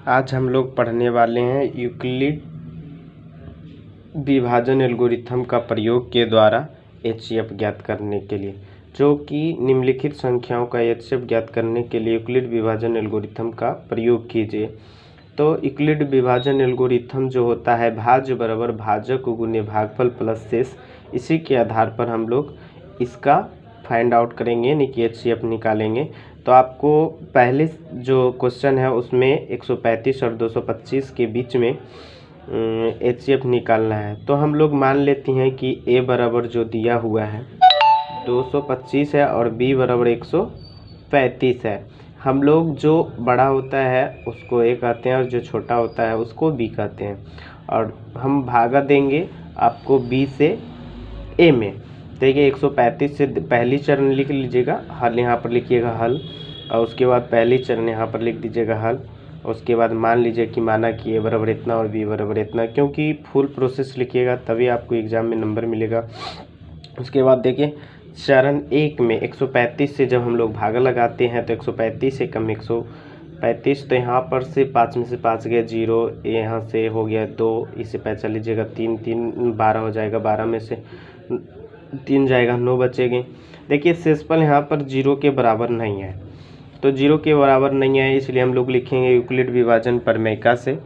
आज हम लोग पढ़ने वाले हैं यूक्लिड विभाजन एल्गोरिथम का प्रयोग के द्वारा एचसीएफ ज्ञात करने के लिए, जो कि निम्नलिखित संख्याओं का एचसीएफ ज्ञात करने के लिए यूक्लिड विभाजन एल्गोरिथम का प्रयोग कीजिए। तो यूक्लिड विभाजन एल्गोरिथम जो होता है भाज्य बराबर भाजक गुने भागफल प्लस शेष, इसी के आधार पर हम लोग इसका फाइंड आउट करेंगे, यानी कि एचसीएफ निकालेंगे। तो आपको पहले जो क्वेश्चन है उसमें 135 और 225 के बीच में एचसीएफ निकालना है। तो हम लोग मान लेते हैं कि ए बराबर जो दिया हुआ है 225 है और बी बराबर 135 है। हम लोग जो बड़ा होता है उसको ए कहते हैं और जो छोटा होता है उसको बी कहते हैं, और हम भागा देंगे आपको बी से ए में। देखिए 135 से पहली चरण लिख लीजिएगा, हल यहाँ पर लिखिएगा हल, और उसके बाद पहली चरण यहाँ पर लिख दीजिएगा हल। उसके बाद मान लीजिए कि माना कि ए बराबर इतना और बी बराबर इतना, क्योंकि फुल प्रोसेस लिखिएगा तभी आपको एग्ज़ाम में नंबर मिलेगा। उसके बाद देखिए चरण एक में 135 से जब हम लोग भागा लगाते हैं तो 135 से कम 135, तो यहाँ पर से 5 में से 5 गया 0, यहाँ से हो गया 2, इसे पैसा लीजिएगा 3 3 12 हो जाएगा, 12 में से 3 जाएगा 9 बचेंगे। देखिए शेषफल यहाँ पर 0 के बराबर नहीं है, तो 0 के बराबर नहीं है, इसलिए हम लोग लिखेंगे यूक्लिड विभाजन प्रमेयिका से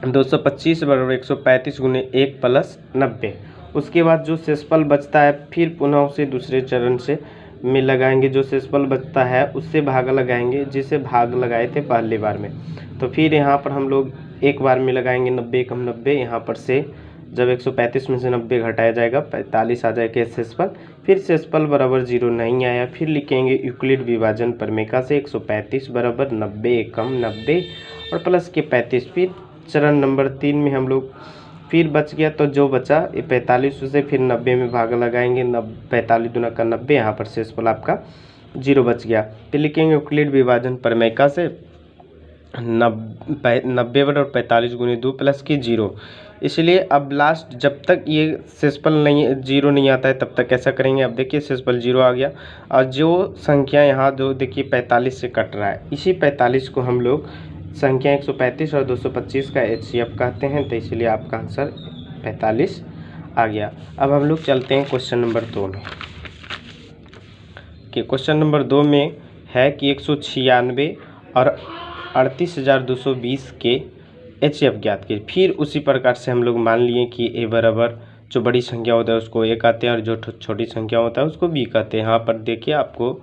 225 बराबर 135 गुने 1 प्लस 90। उसके बाद जो शेषफल बचता है फिर पुनः उसे दूसरे चरण से में लगाएंगे, जो शेषफल बचता है उससे भाग लगाएंगे जिसे भाग लगाए थे पहली बार में। तो फिर यहाँ पर हम लोग एक बार में लगाएंगे 90 कम 90, यहाँ पर से जब 135 में से 90 घटाया जाएगा 45 आ जाएगा शेषफल। फिर शेषफल बराबर 0 नहीं आया, फिर लिखेंगे यूक्लिड विभाजन प्रमेयिका से 135 बराबर 90 कम 90 और प्लस के 35। फिर चरण नंबर 3 में हम लोग फिर बच गया, तो जो बचा 45 से फिर 90 में भाग लगाएंगे, 45 दूना का 90, यहाँ पर शेषफल आपका 0 बच गया। फिर लिखेंगे यूक्लिड विभाजन प्रमेयिका से 90 बराबर 45 गुने 2 प्लस की 0। इसलिए अब लास्ट जब तक ये शेषफल नहीं 0 नहीं आता है तब तक ऐसा करेंगे। अब देखिए शेषफल 0 आ गया, और जो संख्या यहाँ जो देखिए 45 से कट रहा है, इसी 45 को हम लोग संख्या 135 और 225 का एचसीएफ कहते हैं, तो इसलिए आपका आंसर 45 आ गया। अब हम लोग चलते हैं क्वेश्चन नंबर 2 में। कि क्वेश्चन नंबर 2 में है कि 196 और 38,220 के एचसीएफ ज्ञात कीजिए। फिर उसी प्रकार से हम लोग मान लिए कि ए बराबर जो बड़ी संख्या होता है उसको ए कहते हैं और जो छोटी संख्या होता है उसको बी कहते हैं। यहाँ पर देखिए आपको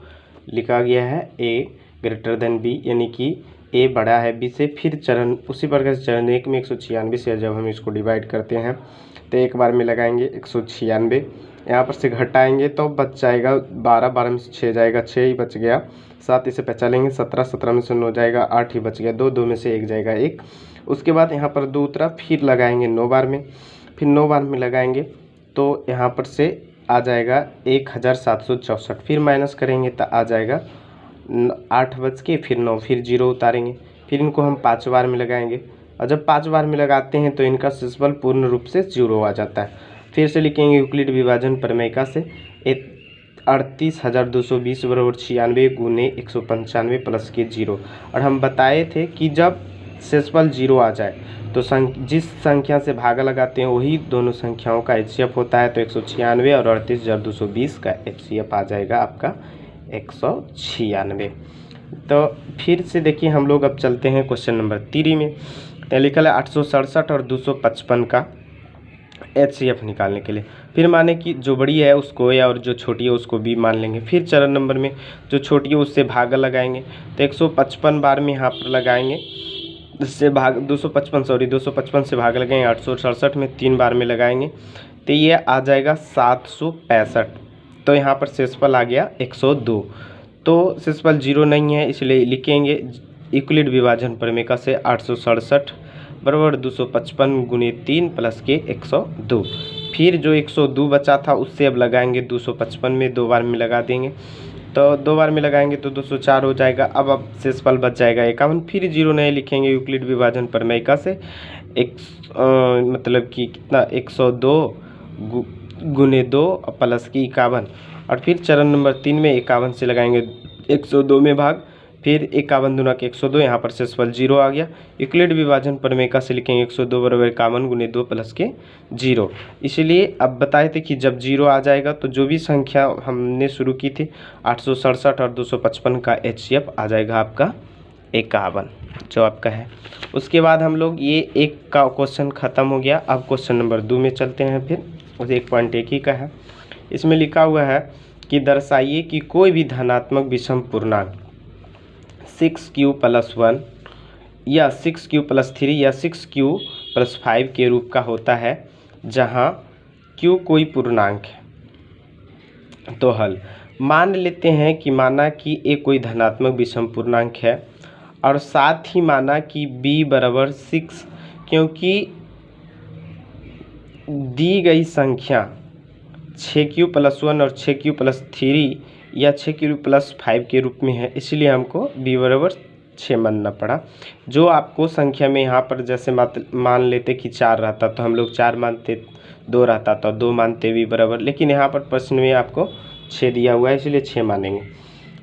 लिखा गया है ए ग्रेटर देन बी, यानी कि ए बड़ा है बी से। फिर चरण उसी प्रकार से चरण 1 में 196 से जब हम इसको डिवाइड करते हैं तो एक बार में लगाएंगे 196, यहाँ पर से घटाएंगे तो बच जाएगा 12, 12 में से 6 जाएगा 6 ही बच गया, 7 इसे पचा लेंगे 17, 17 में से 9 जाएगा 8 ही बच गया, 2, 2 में से 1 जाएगा 1। उसके बाद यहाँ पर 2 उतरा, फिर लगाएंगे 9 बार में, फिर 9 बार में लगाएंगे तो यहाँ पर से आ जाएगा 1764, फिर माइनस करेंगे तो आ जाएगा 8 बच के फिर 9, फिर 0 उतारेंगे, फिर इनको हम 5 बार में लगाएंगे, और जब 5 बार में लगाते हैं तो इनका शेषफल पूर्ण रूप से 0 आ जाता है। फिर से लिखेंगे यूक्लिड विभाजन प्रमेयिका से 38,220 बराबर 96 गुने 195 प्लस के 0। और हम बताए थे कि जब शेषफल 0 आ जाए तो जिस संख्या से भागा लगाते हैं वही दोनों संख्याओं का एचसीएफ होता है। तो 196 और 38,220 का एचसीएफ आ जाएगा आपका 196। तो फिर से देखिए हम लोग अब चलते हैं क्वेश्चन नंबर 3 में। लिखा है 867 और 255 का एचसीएफ निकालने के लिए। फिर माने कि जो बड़ी है उसको ए और जो छोटी है उसको बी मान लेंगे। फिर चरण नंबर में जो छोटी है उससे भागा लगाएंगे, तो 155 बार में यहाँ पर लगाएंगे, इससे भाग 255 से भाग लगाएंगे, 867 में 3 बार में लगाएंगे तो ये आ जाएगा 765। तो यहाँ पर शेषफल आ गया 102। तो शेषफल 0 नहीं है, इसलिए लिखेंगे यूक्लिड विभाजन प्रमेयिका से 867 बराबर 255 गुने 3 प्लस के 102। फिर जो 102 बचा था उससे अब लगाएंगे 255 में 2 बार में लगा देंगे, तो 2 बार में लगाएंगे तो 204 हो जाएगा। अब शेषफल बच जाएगा 51। फिर 0 नहीं लिखेंगे यूक्लिड विभाजन प्रमेयिका से मतलब कि कितना 102 गुने 2 प्लस की 51। और फिर चरण नंबर 3 में 51 से लगाएंगे 102 में भाग, फिर 51 दूना 102, यहाँ पर शेषफल 0 आ गया। यूक्लिड विभाजन प्रमेय से लिखेंगे 102 बराबर 51 गुने 2 प्लस के 0। इसलिए अब बताए थे कि जब 0 आ जाएगा तो जो भी संख्या हमने शुरू की थी 867 और 255 का HCF आ जाएगा आपका 51, जो आपका है। उसके बाद हम लोग ये एक का क्वेश्चन ख़त्म हो गया। अब क्वेश्चन नंबर 2 में चलते हैं। फिर उस 1.1 ही का है। इसमें लिखा हुआ है कि दर्शाइए कि कोई भी धनात्मक विषम पूर्णांक 6q + 1 या 6q + 3 या 6q + 5 के रूप का होता है जहां q कोई पूर्णांक है। तो हल मान लेते हैं कि माना कि a कोई धनात्मक विषम पूर्णांक है और साथ ही माना कि b बराबर 6, क्योंकि दी गई संख्या 6q + 1 और 6q + 3 या 6q + 5 के रूप में है, इसलिए हमको b बराबर 6 मानना पड़ा। जो आपको संख्या में यहाँ पर जैसे मान लेते कि 4 रहता तो हम लोग 4 मानते, 2 रहता तो 2 मानते b बराबर, लेकिन यहाँ पर प्रश्न में आपको 6 दिया हुआ है इसलिए 6 मानेंगे।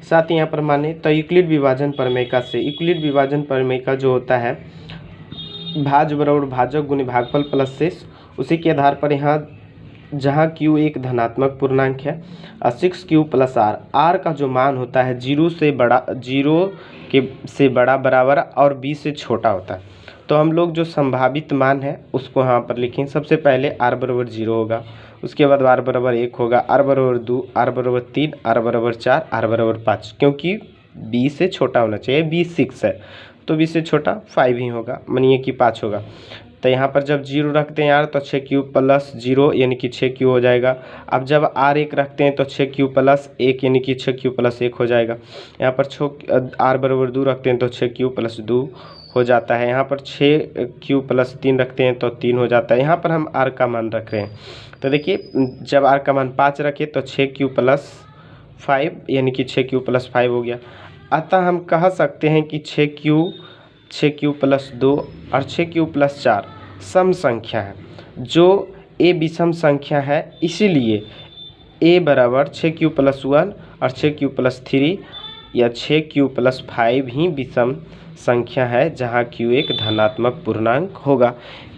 साथ ही यहाँ पर माने तो यूक्लिड विभाजन प्रमेय से यूक्लिड विभाजन प्रमेय का जो होता है भाज्य बराबर भाजक गुने भागफल प्लस शेष, उसी के आधार पर यहाँ जहाँ q एक धनात्मक पूर्णांक है और 6q + r, r का जो मान होता है 0 से बड़ा बराबर और b से छोटा होता है। तो हम लोग जो संभावित मान है उसको यहाँ पर लिखें। सबसे पहले r बराबर 0 होगा, उसके बाद r बराबर 1 होगा, r बराबर 2, r बराबर 3, r बराबर 4, r बराबर 5, क्योंकि b से छोटा होना चाहिए। b 6 है तो b से छोटा 5 ही होगा, मानिए कि 5 होगा। तो यहाँ पर जब 0 रखते हैं यार तो 6q + 0 यानी कि 6q हो जाएगा। अब जब r 1 रखते हैं तो 6q + 1 यानी कि 6q + 1 हो जाएगा। यहाँ पर r बराबर 2 रखते हैं तो 6q + 2 हो जाता है। यहाँ पर 6q + 3 रखते हैं तो 3 हो जाता है। यहाँ पर हम r का मान रख रहे हैं तो देखिए जब r का मान 5 रखे तो 6q + 5 यानी कि 6q + 5 हो गया। अतः हम कह सकते हैं कि 6q + 2 और 6q + 4 सम संख्या है, जो a विषम संख्या है, इसीलिए a बराबर 6q + 1 और 6q + 3 या 6q + 5 ही विषम संख्या है जहाँ q एक धनात्मक पूर्णांक होगा।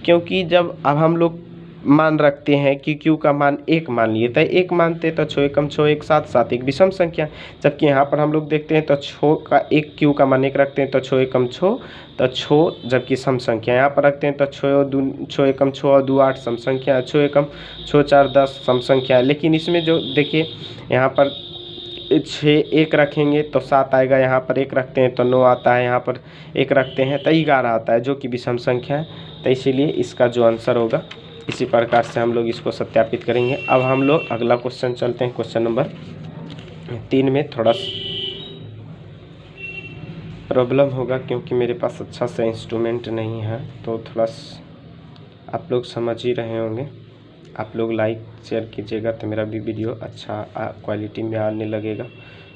क्योंकि जब अब हम लोग मान रखते हैं कि q का मान 1 मान लिए तो 1 मानते तो 6 एकम 6 1 7 7 एक विषम संख्या, जबकि यहाँ पर हम लोग देखते हैं तो 6 का 1 q का मान 1 रखते हैं तो 6 एकम 6 तो 6, जबकि सम संख्या यहाँ पर रखते हैं तो 6 एकम 6 और 2 8 सम संख्या, 6 एकम 6 4 10 सम संख्या। लेकिन इसमें जो देखिए यहाँ पर 6 1 रखेंगे तो 7 आएगा, यहाँ पर 1 रखते हैं तो 9 आता है, यहाँ पर 1 रखते हैं तो 11 आता है, जो कि विषम संख्या है। तो इसीलिए इसका जो आंसर होगा इसी प्रकार से हम लोग इसको सत्यापित करेंगे। अब हम लोग अगला क्वेश्चन चलते हैं। क्वेश्चन नंबर 3 में थोड़ा प्रॉब्लम होगा क्योंकि मेरे पास अच्छा सा इंस्ट्रूमेंट नहीं है, तो थोड़ा आप लोग समझ ही रहे होंगे। आप लोग लाइक शेयर कीजिएगा तो मेरा भी वीडियो अच्छा क्वालिटी में आने लगेगा,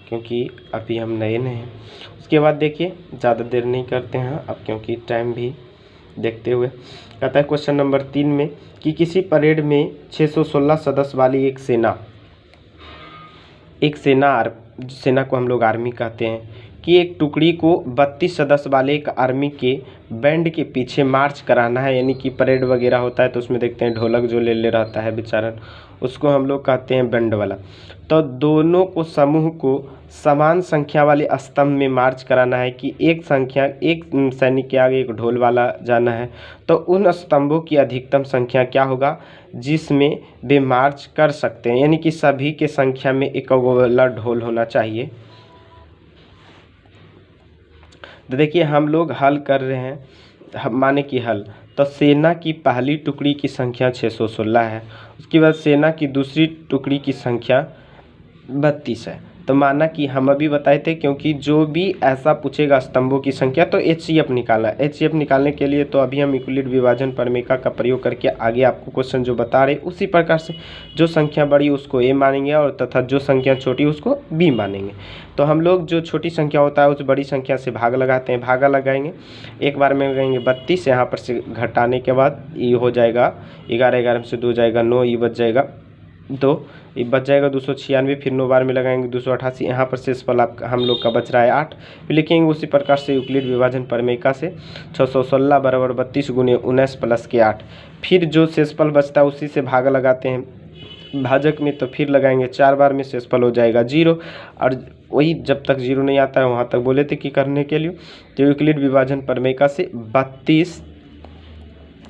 क्योंकि अभी हम नए हैं। उसके बाद देखिए ज़्यादा देर नहीं करते हैं अब, क्योंकि टाइम भी देखते हुए कहता है क्वेश्चन नंबर 3 में कि किसी परेड में 616 सदस्य वाली एक सेना को हम लोग आर्मी कहते हैं कि एक टुकड़ी को 32 सदस्य वाले एक आर्मी के बैंड के पीछे मार्च कराना है। यानी कि परेड वगैरह होता है तो उसमें देखते हैं ढोलक जो ले रहता है बेचारा, उसको हम लोग कहते हैं बैंड वाला। तो दोनों को समूह को समान संख्या वाले स्तंभ में मार्च कराना है कि एक सैनिक के आगे एक ढोल वाला जाना है, तो उन स्तंभों की अधिकतम संख्या क्या होगा जिसमें वे मार्च कर सकते हैं। यानी कि सभी के संख्या में एक वाला ढोल होना चाहिए। तो देखिए हम लोग हल कर रहे हैं, माने कि हल तो सेना की पहली टुकड़ी की संख्या 616 है, उसके बाद सेना की दूसरी टुकड़ी की संख्या 32 है। तो माना कि हम अभी बताए थे, क्योंकि जो भी ऐसा पूछेगा स्तंभों की संख्या तो HCF निकालना है। HCF निकालने के लिए तो अभी हम यूक्लिड विभाजन प्रमेय का प्रयोग करके आगे आपको क्वेश्चन जो बता रहे उसी प्रकार से जो संख्या बड़ी उसको A मानेंगे और तथा जो संख्या छोटी उसको B मानेंगे। तो हम लोग जो छोटी संख्या होता है उस बड़ी संख्या से भाग लगाते हैं, भागा लगाएंगे, एक बार में लगाएंगे 32, यहाँ पर से घटाने के बाद ये हो जाएगा 11, 11 में से 2 जाएगा 9, ये बच जाएगा 2, ये बच जाएगा 296, फिर 9 बार में लगाएंगे 288, यहाँ पर शेषफल आपका हम लोग का बच रहा है 8। फिर लिखेंगे उसी प्रकार से यूक्लिड विभाजन प्रमेय से 616 बराबर 32 गुने 19 प्लस के 8। फिर जो शेषफल बचता है उसी से भाग लगाते हैं भाजक में, तो फिर लगाएंगे 4 बार में शेषफल हो जाएगा 0। और वही जब तक 0 नहीं आता है वहाँ तक बोले थे कि करने के लिए। तो यूक्लिड विभाजन प्रमेय से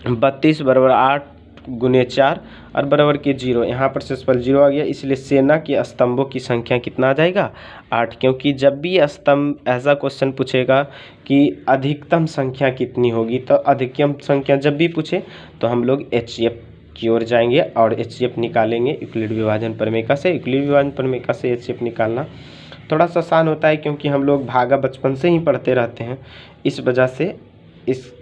32 बराबर 8 गुने 4 और बराबर के 0, यहाँ पर शेषफल 0 आ गया, इसलिए सेना के स्तंभों की संख्या कितना आ जाएगा 8। क्योंकि जब भी स्तंभ ऐसा क्वेश्चन पूछेगा कि अधिकतम संख्या कितनी होगी, तो अधिकतम संख्या जब भी पूछे तो हम लोग HCF की ओर जाएंगे और HCF निकालेंगे यूक्लिड विभाजन प्रमेय से। यूक्लिड विभाजन प्रमेय से HCF निकालना थोड़ा सा आसान होता है, क्योंकि हम लोग भागा बचपन से ही पढ़ते रहते हैं, इस वजह से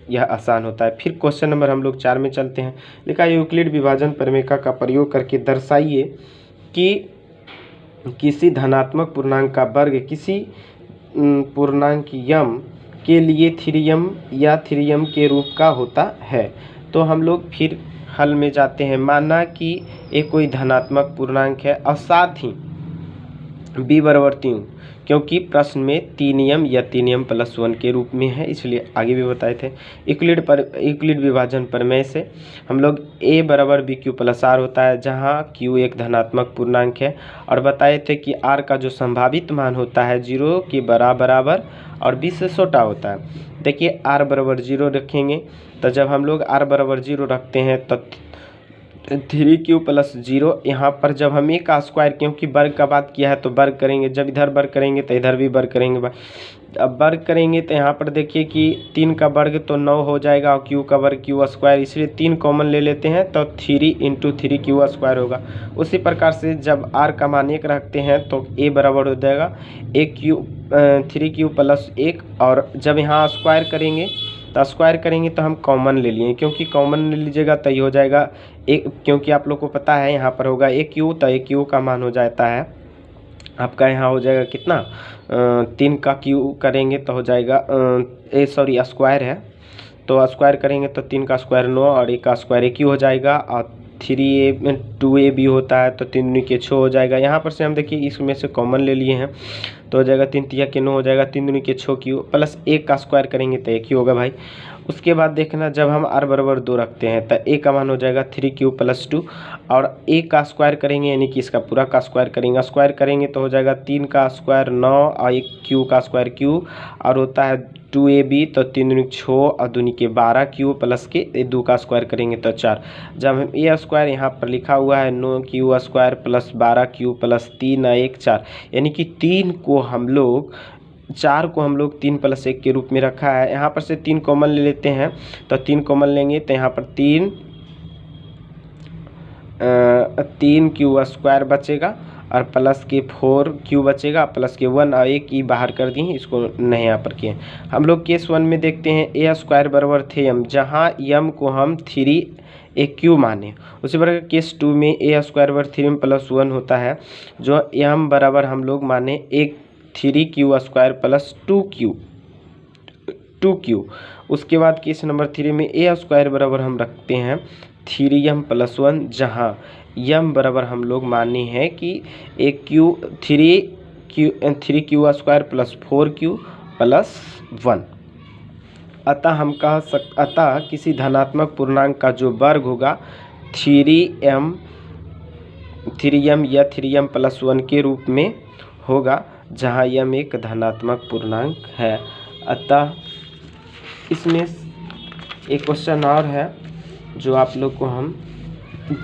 यह आसान होता है। फिर क्वेश्चन नंबर हम लोग 4 में चलते हैं। लिखा है यूक्लिड विभाजन प्रमेय का प्रयोग करके दर्शाइए कि किसी धनात्मक पूर्णांक का वर्ग किसी पूर्णांक यम के लिए 3m या 3m के रूप का होता है। तो हम लोग फिर हल में जाते हैं। माना कि एक कोई धनात्मक पूर्णांक है और साथ ही b बराबर 3, क्योंकि प्रश्न में 3m या 3m प्लस 1 के रूप में है, इसलिए आगे भी बताए थे। यूक्लिड विभाजन प्रमेय से हम लोग a बराबर bq प्लस r होता है, जहां q एक धनात्मक पूर्णांक है, और बताए थे कि r का जो संभावित मान होता है 0 के बराबर और b से छोटा होता है। देखिए r बराबर 0 रखेंगे, तो जब हम लोग r बराबर 0 रखते हैं तो 3q प्लस 0, यहाँ पर जब हम एक का स्क्वायर, क्योंकि वर्ग का बात किया है तो वर्ग करेंगे, जब इधर वर्ग करेंगे तो इधर भी वर्ग करेंगे। अब वर्ग करेंगे तो यहाँ पर देखिए कि 3 का वर्ग तो 9 हो जाएगा और q का वर्ग q स्क्वायर, इसलिए 3 कॉमन ले लेते हैं तो 3 × 3q स्क्वायर होगा। उसी प्रकार से जब r का मान 1 रखते हैं तो a बराबर हो जाएगा 3q प्लस 1, और जब यहाँ स्क्वायर करेंगे तो स्क्वायर करेंगे तो हम कॉमन ले लिए, क्योंकि कॉमन ले लीजिएगा तो ये हो जाएगा एक, क्योंकि आप लोग को पता है यहाँ पर होगा aq, तो aq का मान हो जाता है आपका, यहाँ हो जाएगा कितना 3 का q करेंगे तो हो जाएगा स्क्वायर है, तो स्क्वायर करेंगे तो 3 का स्क्वायर 9 और 1 का स्क्वायर 1 हो जाएगा, और 2a भी होता है तो 3 दूनी के 6 हो जाएगा। यहाँ पर से हम देखिए इसमें से कॉमन ले लिए हैं तो हो जाएगा 3 तिया के 9 हो जाएगा, 3 दूनी के 6 q प्लस 1 का स्क्वायर करेंगे तो 1 ही होगा भाई। उसके बाद देखना जब हम r बराबर 2 रखते हैं तो a का मान हो जाएगा 3q प्लस 2, और a का स्क्वायर करेंगे यानी कि इसका पूरा का स्क्वायर करेंगे तो हो जाएगा 3 का स्क्वायर 9 और 1 q का स्क्वायर q, और होता है 2ab, तो 3 दूनी 6 और दूनी के 12 q प्लस के 2 का स्क्वायर करेंगे तो 4। जब हम a स्क्वायर यहाँ पर लिखा हुआ है 9q square plus 12q plus 3 और 1 4, यानी कि 3 को हम लोग 4 को हम लोग 3 प्लस 1 के रूप में रखा है। यहाँ पर से 3 कॉमन ले लेते हैं, तो 3 कॉमन लेंगे तो यहाँ पर 3q स्क्वायर बचेगा और प्लस के 4q बचेगा, प्लस के 1 और 1 ई बाहर कर दिए, इसको नहीं यहाँ पर किए। हम लोग केस 1 में देखते हैं a स्क्वायर बराबर थे m, जहाँ m को हम 3aq माने। उसी प्रकार केस 2 में a स्क्वायर बराबर 3m प्लस 1 होता है, जो m बराबर हम लोग माने 3q स्क्वायर प्लस 2q। उसके बाद केस नंबर 3 में a स्क्वायर बराबर हम रखते हैं 3m प्लस 1, जहाँ m बराबर हम लोग माने हैं कि 3q square plus 4q plus 1। अतः किसी धनात्मक पूर्णांक का जो वर्ग होगा 3m या 3m प्लस 1 के रूप में होगा, जहाँ m एक धनात्मक पूर्णांक है। अतः इसमें एक क्वेश्चन और है जो आप लोग को हम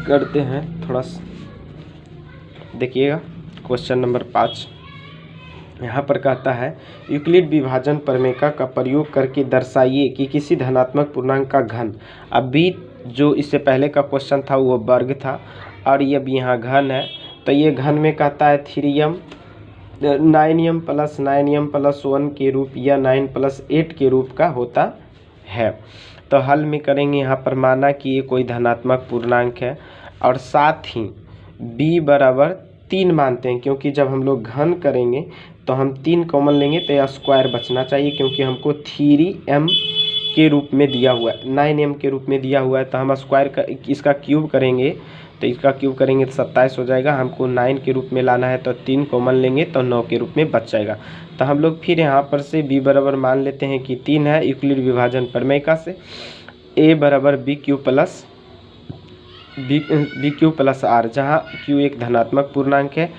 करते हैं, थोड़ा देखिएगा। क्वेश्चन नंबर 5 यहाँ पर कहता है यूक्लिड विभाजन प्रमेय का प्रयोग करके दर्शाइए कि किसी धनात्मक पूर्णांक का घन। अभी जो इससे पहले का क्वेश्चन था वो वर्ग था, और ये अब यहाँ घन है, तो ये घन में कहता है 9m प्लस 1 के रूप या 9 प्लस 8 के रूप का होता है। तो हल में करेंगे यहाँ पर, माना कि ये कोई धनात्मक पूर्णांक है और साथ ही b बराबर 3 मानते हैं, क्योंकि जब हम लोग घन करेंगे तो हम 3 कॉमन लेंगे तो यह स्क्वायर बचना चाहिए, क्योंकि हमको 3m के रूप में दिया हुआ है, 9m के रूप में दिया हुआ है, तो हम स्क्वायर का इसका क्यूब करेंगे तो इसका क्यूब करेंगे तो 27 हो जाएगा। हमको 9 के रूप में लाना है तो 3 कॉमन लेंगे तो 9 के रूप में बच जाएगा। तो हम लोग फिर यहाँ पर से b बराबर मान लेते हैं कि 3 है यूक्लिड विभाजन प्रमेय से। a बराबर बी क्यू प्लस आर, जहाँ q एक धनात्मक पूर्णांक है,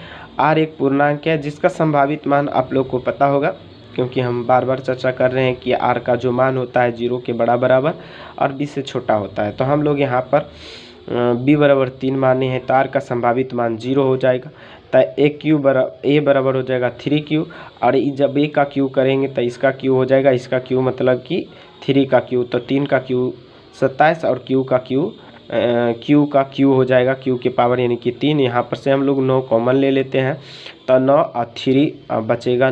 r एक पूर्णांक है जिसका संभावित मान आप लोग को पता होगा, क्योंकि हम बार बार चर्चा कर रहे हैं कि r का जो मान होता है 0 के बराबर और b से छोटा होता है। तो हम लोग यहाँ पर b बराबर 3 माने हैं तो r का संभावित मान 0 हो जाएगा। तो a बराबर हो जाएगा 3q, और जब a का q करेंगे तो इसका q हो जाएगा, इसका q मतलब कि 3 का q, तो 3 का q 27 और q का q हो जाएगा q के पावर यानी कि 3। यहाँ पर से हम लोग 9 कॉमन ले लेते हैं तो 9 और 3 बचेगा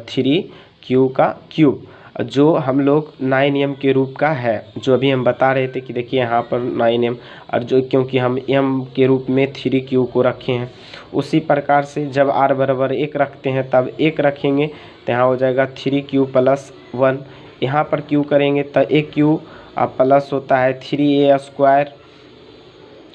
3q का क्यूब, जो हम लोग 9m के रूप का है, जो अभी हम बता रहे थे कि देखिए यहाँ पर 9m, और जो क्योंकि हम m के रूप में 3q को रखे हैं, उसी प्रकार से जब r बराबर 1 रखते हैं तब 1 रखेंगे तो यहाँ हो जाएगा 3q प्लस 1। यहाँ पर q करेंगे तो aq प्लस होता है 3a स्क्वायर,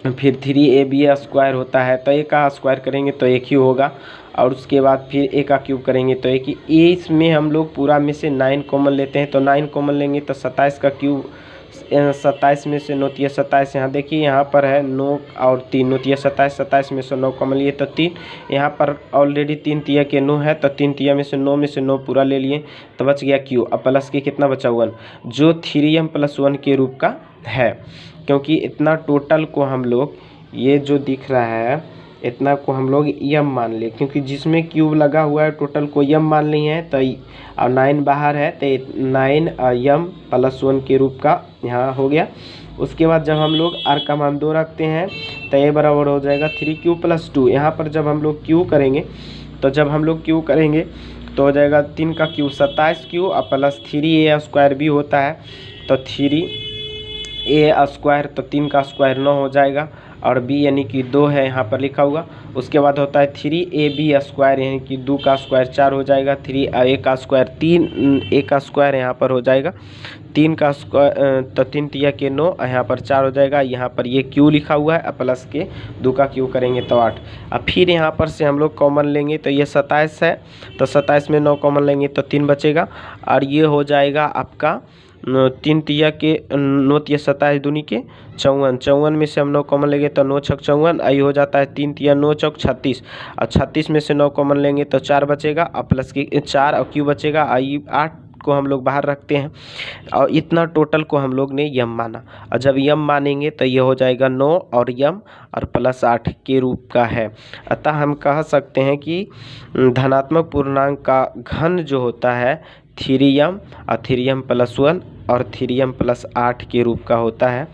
फिर 3ab स्क्वायर होता है, तो a का स्क्वायर करेंगे तो एक ही होगा, और उसके बाद फिर a का क्यूब करेंगे तो एक ही। इसमें हम लोग पूरा में से 9 कॉमन लेते हैं तो 9 कॉमन लेंगे तो 27 का क्यूब, 27 में से 9 तिया 27, यहाँ देखिए यहाँ पर है 9 और 3, 9 तिया 27, 27 में से 9 कॉमन लिए तो 3, यहाँ पर ऑलरेडी 3 तिया के 9 है तो 3 तिया में से 9 पूरा ले लिए तो बच गया क्यू। अब प्लस के कितना बचा 1, जो 3m प्लस 1 के रूप का है, क्योंकि इतना टोटल को हम लोग, ये जो दिख रहा है इतना को हम लोग m मान ले, क्योंकि जिसमें क्यूब लगा हुआ है टोटल को m मान ली है, तो और 9 बाहर है तो 9m प्लस 1 के रूप का यहाँ हो गया। उसके बाद जब हम लोग r का मान 2 रखते हैं तो a बराबर हो जाएगा 3q प्लस 2। यहाँ पर जब हम लोग q करेंगे तो हो जाएगा 3 का क्यूब 27q और प्लस 3a स्क्वायर भी होता है तो 3a स्क्वायर, तो 3 का स्क्वायर 9 हो जाएगा, और b यानी कि 2 है यहाँ पर लिखा हुआ। उसके बाद होता है 3ab स्क्वायर यानी कि 2 का स्क्वायर 4 हो जाएगा, 3a का स्क्वायर 3a का स्क्वायर यहाँ पर हो जाएगा 3 का स्क्वायर, तो 3 तिया के 9 यहाँ पर 4 हो जाएगा। यहाँ पर ये q लिखा हुआ है, प्लस के 2 का q करेंगे तो 8। अब फिर यहाँ पर से हम लोग कॉमन लेंगे तो ये 27 है तो 27 में 9 कॉमन लेंगे तो 3 बचेगा, और ये हो जाएगा आपका 3 तिया के 9 तिया 27 दूनी के 54, 54 में से हम 9 कॉमन लेंगे तो 9 छक 54, आई हो जाता है 3 तिया 9 चौक 36, और 36 में से 9 कॉमन लेंगे तो 4 बचेगा, और प्लस के 4 और क्यू बचेगा, आई 8 को हम लोग बाहर रखते हैं, और इतना टोटल को हम लोग ने यम माना, और जब यम मानेंगे तो ये हो जाएगा 9 और यम और प्लस 8 के रूप का है। अतः हम कह सकते हैं कि धनात्मक पूर्णांक का घन जो होता है 3m और 3m प्लस 1 और 3m प्लस 8 के रूप का होता है।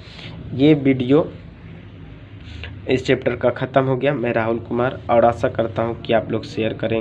ये वीडियो इस चैप्टर का ख़त्म हो गया। मैं राहुल कुमार, और आशा करता हूँ कि आप लोग शेयर करें।